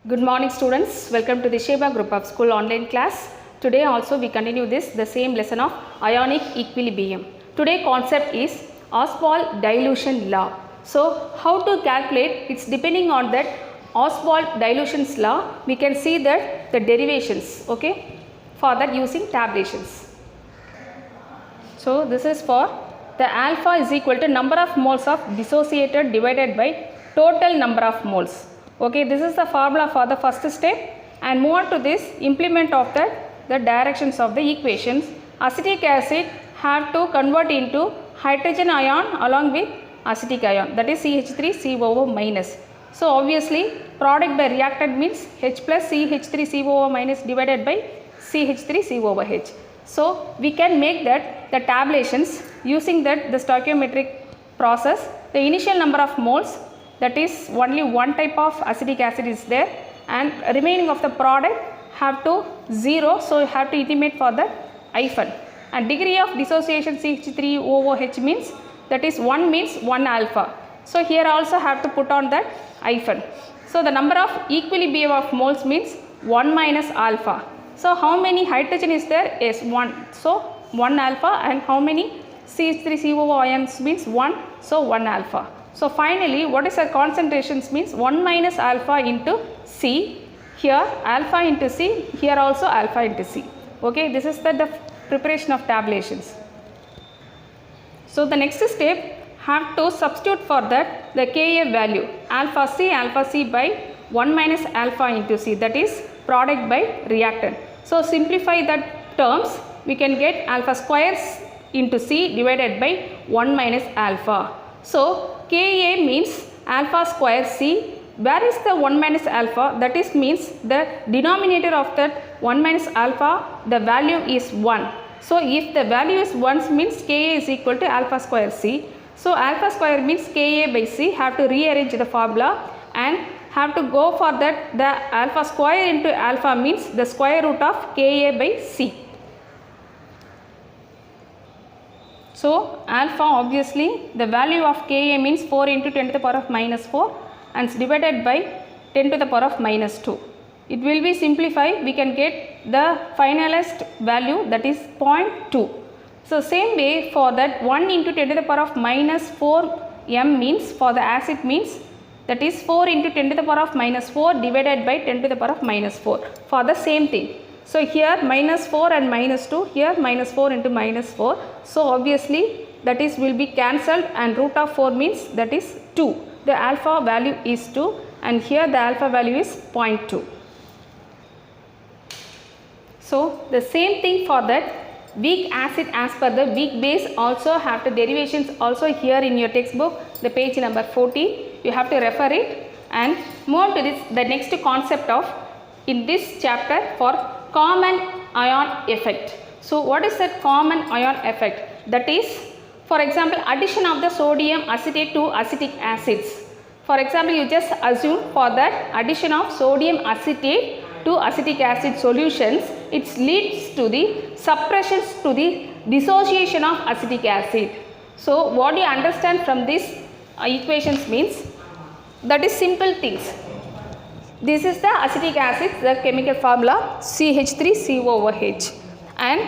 Good morning students, welcome to the Sheba Group of School online class. Today also we continue the same lesson of ionic equilibrium. Today concept is Ostwald dilution law. So how to calculate, it's depending on that Ostwald dilution law. We can see that the derivations, okay, for that using tabulations. So this is for the alpha is equal to number of moles of dissociated divided by total number of moles. Okay, this is the formula for the first step, and move on to this implement of the directions of the equations. Acetic acid have to convert into hydrogen ion along with acetic ion, that is CH3COO minus. So obviously product by reactant means H plus CH3COO minus divided by CH3COOH. So we can make that the tabulations using that the stoichiometric process. The initial number of moles, that is only one type of acetic acid is there, and remaining of the product have to 0, so you have to intimate for the hyphen. And degree of dissociation CH3OOH means, that is 1 means 1 alpha. So here also have to put on that hyphen. So the number of equilibrium of moles means 1 minus alpha. So how many hydrogen is there? Is 1. So 1 alpha, and how many CH3COO ions means 1, so 1 alpha. So finally what is the concentrations means 1 minus alpha into C, here alpha into C, here also alpha into C. Okay, this is the preparation of tabulations. So the next step, have to substitute for that the Ka value alpha C by 1 minus alpha into C, that is product by reactant. So simplify that terms, we can get alpha squares into C divided by 1 minus alpha. So Ka means alpha square C. Where is the 1 minus alpha? That is means the denominator of that 1 minus alpha, the value is 1. So if the value is 1 means Ka is equal to alpha square C. So alpha square means Ka by C. Have to rearrange the formula and have to go for that the alpha square into alpha means the square root of Ka by C. So alpha obviously the value of Ka means 4 into 10 to the power of minus 4 and divided by 10 to the power of minus 2. It will be simplified, we can get the finalist value, that is 0.2. So same way for that 1 into 10 to the power of minus 4 m means for the acid means, that is 4 into 10 to the power of minus 4 divided by 10 to the power of minus 4 for the same thing. So here minus 4 and minus 2, here minus 4 into minus 4. So obviously that is will be cancelled, and root of 4 means that is 2. The alpha value is 2 and here the alpha value is 0.2. So the same thing for that weak acid as per the weak base also have the derivations also here in your textbook, the page number 14. You have to refer it and move on to this, the next concept of in this chapter for common ion effect. So what is that common ion effect? That is, for example, addition of the sodium acetate to acetic acids. For example, you just assume for that addition of sodium acetate to acetic acid solutions, it leads to the suppressions to the dissociation of acetic acid. So what you understand from this equations means, that is simple things. This is the acetic acid, the chemical formula CH3COOH, and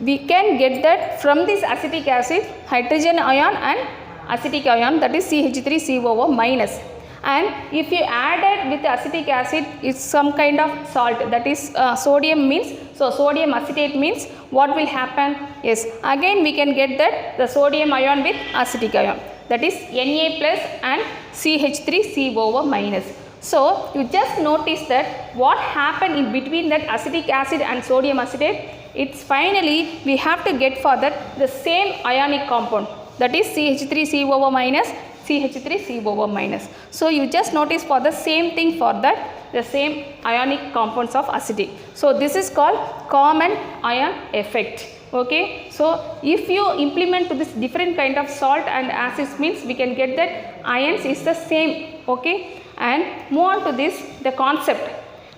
we can get that from this acetic acid hydrogen ion and acetic ion, that is CH3COO minus. And if you add it with acetic acid, it's some kind of salt, that is sodium means, so sodium acetate means what will happen? Yes, again we can get that the sodium ion with acetic ion, that is Na plus and CH3COO minus. So you just notice that what happened in between that acetic acid and sodium acetate, it's finally we have to get for that the same ionic compound, that is CH3COO minus CH3COO minus. So you just notice for the same thing for that the same ionic compounds of acetic. So this is called common ion effect. Okay, so if you implement to this different kind of salt and acids means we can get that ions is the same. Okay, and move on to this the concept.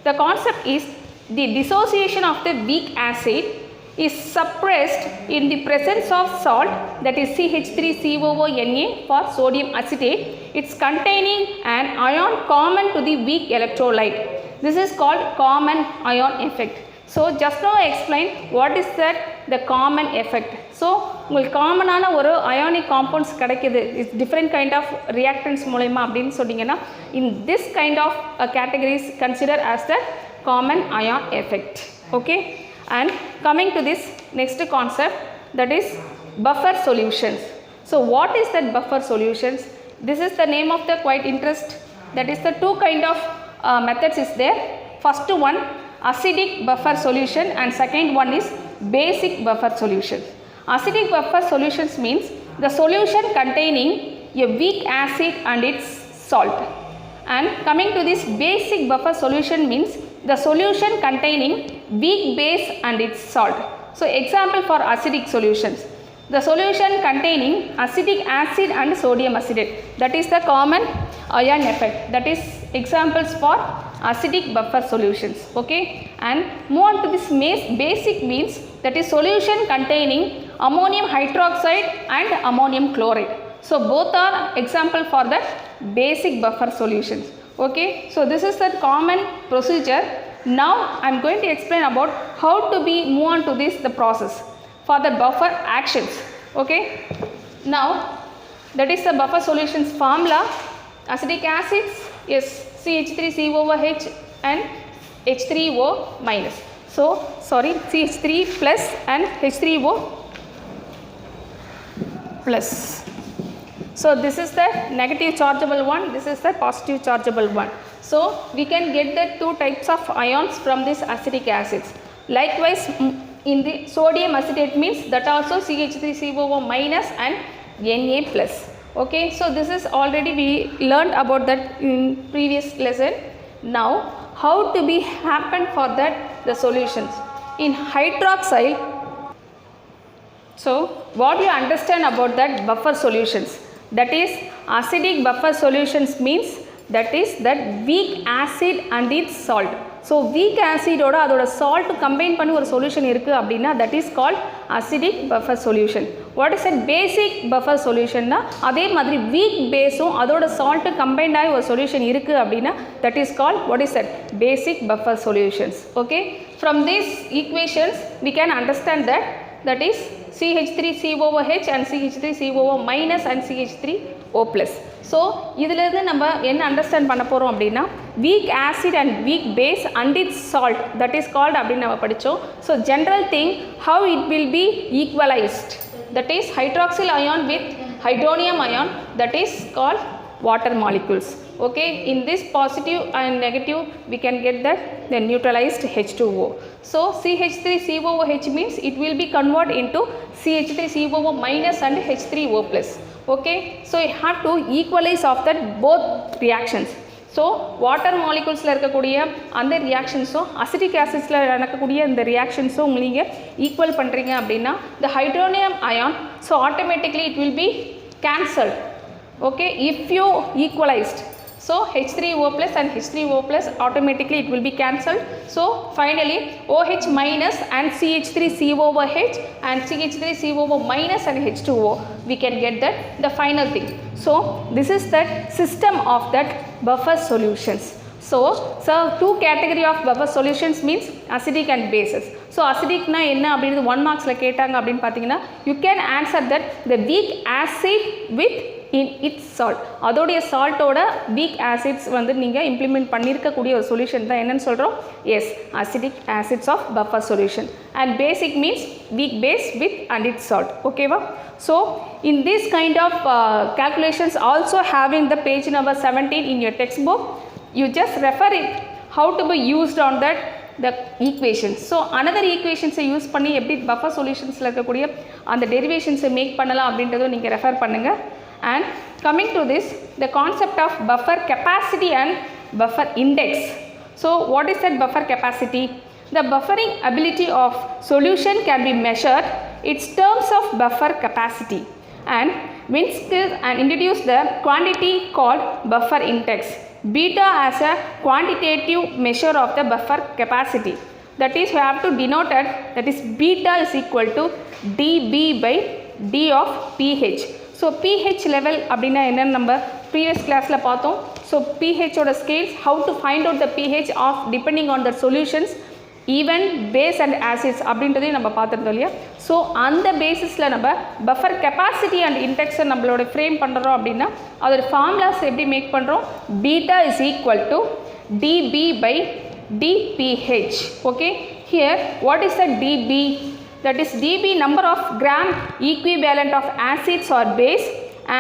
The concept is the dissociation of the weak acid is suppressed in the presence of salt, that is CH3COO for sodium acetate. It's containing an ion common to the weak electrolyte. This is called common ion effect. So just now I explained what is that the common effect. So உங்களுக்கு காமனான ஒரு ionic compounds கிடைக்குது it's different kind of reactions மூலமா அப்படின்னு சொன்னீங்கன்னா in this kind of categories consider as the common ion effect. Okay, and coming to this next concept, that is buffer solutions. So what is that buffer solutions? This is the name of the quite interest. That is the two kind of methods is there. First one acidic buffer solution and second one is basic buffer solution. Acidic buffer solutions means the solution containing a weak acid and its salt. And coming to this basic buffer solution means the solution containing weak base and its salt. So example for acidic solutions, the solution containing acidic acid and sodium acetate, that is the common ion effect. That is examples for acidic buffer solutions. Okay, and move on to this basic means that is solution containing ammonium hydroxide and ammonium chloride. So both are example for the basic buffer solutions. Okay, so this is the common procedure. Now I am going to explain about how to be move on to this the process for the buffer actions. Okay, now that is the buffer solutions formula. Acetic acids is CH3COOH and H3O minus. So sorry, CH3 plus and H3O plus. So this is the negative chargeable one, this is the positive chargeable one. So we can get the two types of ions from these acidic acids. Likewise in the sodium acetate means that also CH3COO minus and Na plus. Okay, so this is already we learned about that in previous lesson. Now how to be happen for that the solutions in hydroxyl. So what you understand about that buffer solutions, that is acidic buffer solutions means that is that weak acid and its salt. So weak acid oda adoda salt combine பண்ணி ஒரு solution இருக்கு அப்படினா that is called acidic buffer solution. What is a basic buffer solution na அதே மாதிரி weak base அதோட salt combined ஆகி ஒரு solution இருக்கு அப்படினா that is called what is that basic buffer solutions. Okay, from these equations we can understand that is CH3COOH and CH3COO minus and CH3O plus. So இதிலிருந்து நம்ம என்ன understand பண்ண போகிறோம் அப்படின்னா weak acid and weak base and its salt, that is called அப்படின்னு நம்ம படித்தோம். So general thing how it will be equalized, that is hydroxyl ion with hydronium ion, that is called water molecules. Okay, in this positive and negative we can get that the neutralized H2O. So CH3COOH means it will be converted into CH3COO minus and H3O plus. Okay, so you have to equalize of that both reactions. So water molecules la irukkudiya and reactions so acidic acids la nadakkudiya இந்த reactions so நீங்க equal பண்றீங்க அப்படினா the hydronium ion, so automatically it will be cancelled. Okay, if you equalized, so H3O plus and H3O plus automatically it will be cancelled. So finally OH minus and CH3COOH and CH3COO minus and H2O, we can get that the final thing. So this is that system of that buffer solutions. So two category of buffer solutions means acidic and bases. So acidic na enna அப்படினு 1 marks la கேட்டாங்க அப்படினு பாத்தீங்கன்னா you can answer that the weak acid with in its salt. அதோடைய சால்ட்டோட weak acids வந்து நீங்கள் implement பண்ணியிருக்கக்கூடிய ஒரு solution தான் என்னன்னு சொல்கிறோம். Yes, acidic acids of buffer solution. And basic means weak base with and its salt. ஓகேவா? So in this kind of calculations also having the page number 17 in your textbook, you just refer it how to be used on that the equations. So another equations use பண்ணி எப்படி buffer solutionsல இருக்கக்கூடிய அந்த டெரிவேஷன்ஸை make பண்ணலாம் அப்படின்றதும் நீங்கள் refer பண்ணுங்கள். And coming to this, the concept of buffer capacity and buffer index. So what is that buffer capacity? The buffering ability of solution can be measured its terms of buffer capacity, and Minsky and introduced the quantity called buffer index, beta as a quantitative measure of the buffer capacity. That is, we have to denote it, that is beta is equal to dB by d of pH. So pH level அப்படினா என்னன்னு நம்ம previous classல பார்த்தோம். So pH oda scales, how to find out the pH of depending on the solutions, even base and acids அப்படின்றதையும் நம்ம பார்த்துருந்தோம் இல்லையா. So அந்த பேசிஸில் நம்ம பஃபர் கெப்பாசிட்டி அண்ட் இன்டெக்ஸை நம்மளோட ஃப்ரேம் பண்ணுறோம் அப்படின்னா அதோட ஃபார்முலாஸ் எப்படி மேக் பண்ணுறோம், beta is equal to dB by dpH. Okay, here what is the dB? That is dB number of gram equivalent of acids or base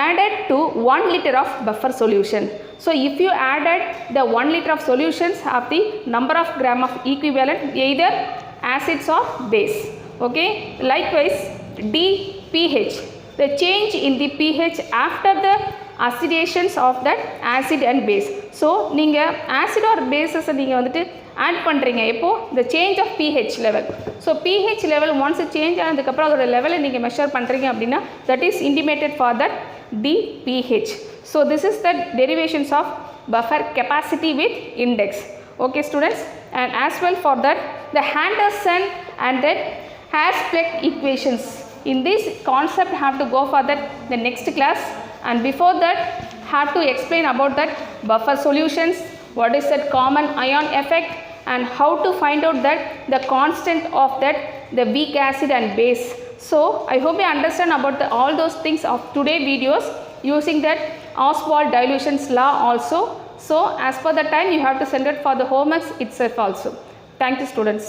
added to 1 liter of buffer solution. So if you added the 1 liter of solutions of the number of gram of equivalent either acids or base. Okay, likewise dpH, the change in the pH after the acidations of that acid and base. So நீங்கள் acid or bases நீங்கள் வந்துட்டு add பண்ணுறீங்க எப்போ, the change of pH level. So pH level once change ஆனதுக்கப்புறம் அதோட லெவலை நீங்கள் measure பண்ணுறீங்க அப்படின்னா that is intimated for that dpH. So this is the derivations of buffer capacity with index. Okay students, and as well for that the Henderson and the Hertzsprung equations, in this concept have to go for that the next class, and before that have to explain about that buffer solutions, what is that common ion effect, and how to find out that the constant of that the weak acid and base. So I hope you understand about the, all those things of today videos using that Ostwald dilutions law also. So as per the time you have to send it for the homeworks itself also. Thank you students.